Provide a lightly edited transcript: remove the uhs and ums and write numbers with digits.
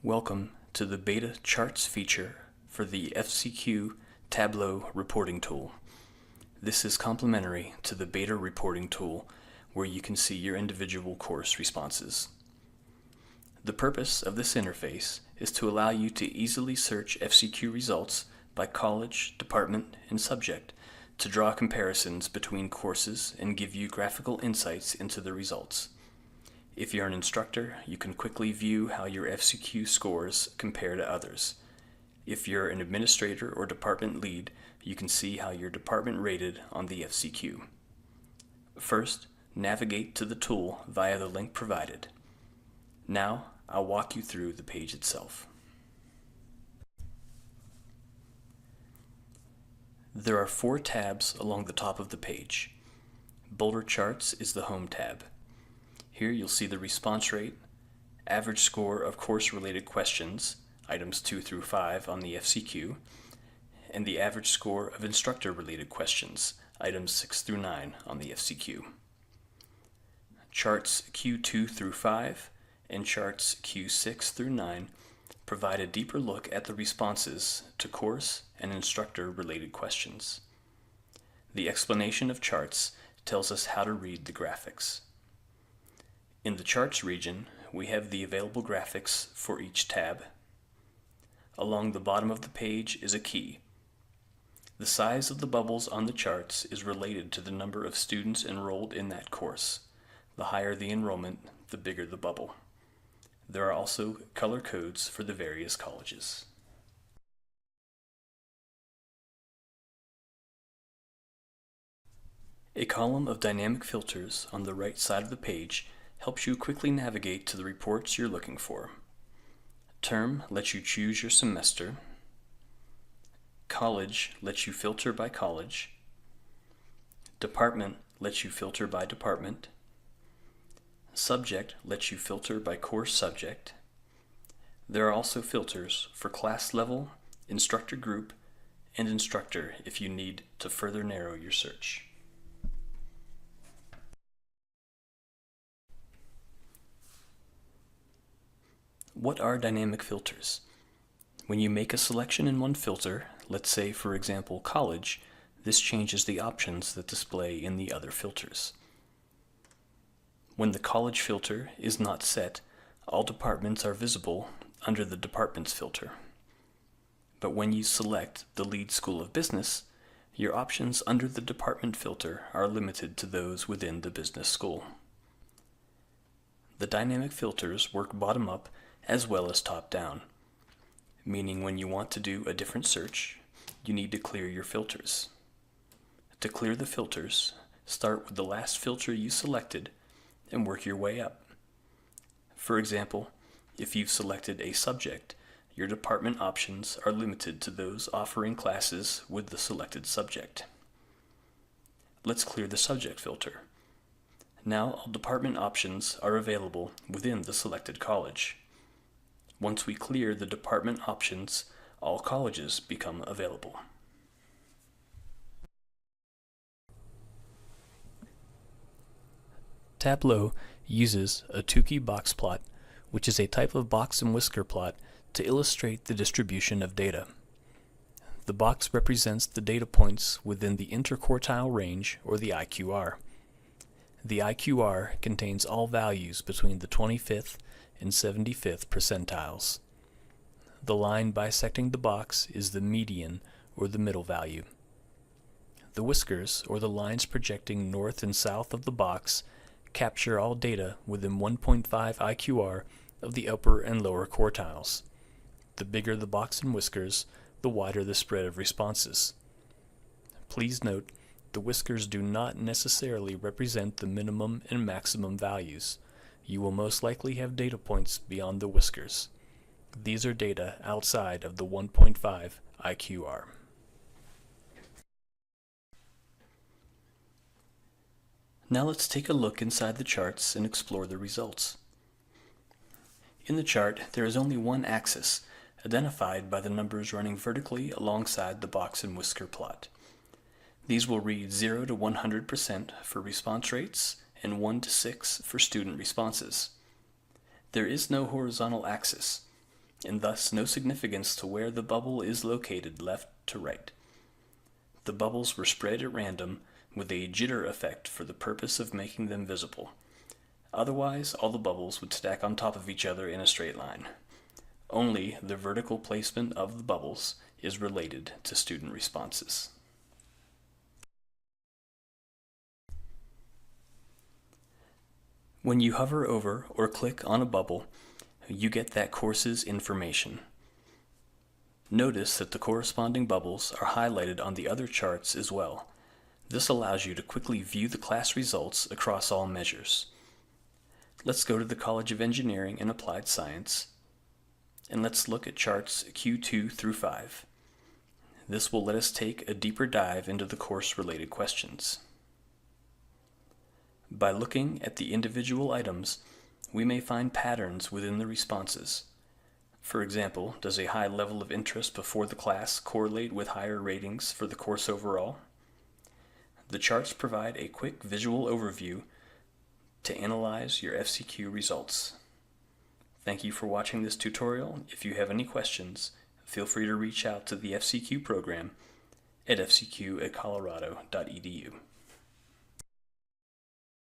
Welcome to the beta charts feature for the FCQ Tableau reporting tool. This is complementary to the beta reporting tool where you can see your individual course responses. The purpose of this interface is to allow you to easily search FCQ results by college, department, and subject to draw comparisons between courses and give you graphical insights into the results. If you're an instructor, you can quickly view how your FCQ scores compare to others. If you're an administrator or department lead, you can see how your department rated on the FCQ. First, navigate to the tool via the link provided. Now, I'll walk you through the page itself. There are 4 tabs along the top of the page. Boulder Charts is the Home tab. Here you'll see the response rate, average score of course-related questions, items 2 through 5 on the FCQ, and the average score of instructor-related questions, items 6 through 9 on the FCQ. Charts Q2 through 5 and charts Q6 through 9 provide a deeper look at the responses to course and instructor-related questions. The explanation of charts tells us how to read the graphics. In the charts region, we have the available graphics for each tab. Along the bottom of the page is a key. The size of the bubbles on the charts is related to the number of students enrolled in that course. The higher the enrollment, the bigger the bubble. There are also color codes for the various colleges. A column of dynamic filters on the right side of the page helps you quickly navigate to the reports you're looking for. Term lets you choose your semester. College lets you filter by college. Department lets you filter by department. Subject lets you filter by course subject. There are also filters for class level, instructor group, and instructor if you need to further narrow your search. What are dynamic filters? When you make a selection in one filter, let's say for example college, this changes the options that display in the other filters. When the college filter is not set, all departments are visible under the departments filter. But when you select the lead school of business, your options under the department filter are limited to those within the business school. The dynamic filters work bottom up as well as top down, meaning when you want to do a different search, you need to clear your filters. To clear the filters, start with the last filter you selected and work your way up. For example, if you've selected a subject, your department options are limited to those offering classes with the selected subject. Let's clear the subject filter. Now all department options are available within the selected college. Once we clear the department options, all colleges become available. Tableau uses a Tukey box plot, which is a type of box and whisker plot, to illustrate the distribution of data. The box represents the data points within the interquartile range, or the IQR. The IQR contains all values between the 25th and 75th percentiles. The line bisecting the box is the median, or the middle value. The whiskers, or the lines projecting north and south of the box, capture all data within 1.5 IQR of the upper and lower quartiles. The bigger the box and whiskers, the wider the spread of responses. Please note, the whiskers do not necessarily represent the minimum and maximum values. You will most likely have data points beyond the whiskers. These are data outside of the 1.5 IQR. Now let's take a look inside the charts and explore the results. In the chart, there is only one axis, identified by the numbers running vertically alongside the box and whisker plot. These will read 0 to 100% for response rates and 1 to 6 for student responses. There is no horizontal axis. and thus no significance to where the bubble is located left to right. The bubbles were spread at random with a jitter effect for the purpose of making them visible. Otherwise, all the bubbles would stack on top of each other in a straight line. Only the vertical placement of the bubbles is related to student responses. When you hover over or click on a bubble, you get that course's information. Notice that the corresponding bubbles are highlighted on the other charts as well. This allows you to quickly view the class results across all measures. Let's go to the College of Engineering and Applied Science, and let's look at charts Q2 through 5. This will let us take a deeper dive into the course-related questions. By looking at the individual items, we may find patterns within the responses. For example, does a high level of interest before the class correlate with higher ratings for the course overall? The charts provide a quick visual overview to analyze your FCQ results. Thank you for watching this tutorial. If you have any questions, feel free to reach out to the FCQ program at fcq@colorado.edu.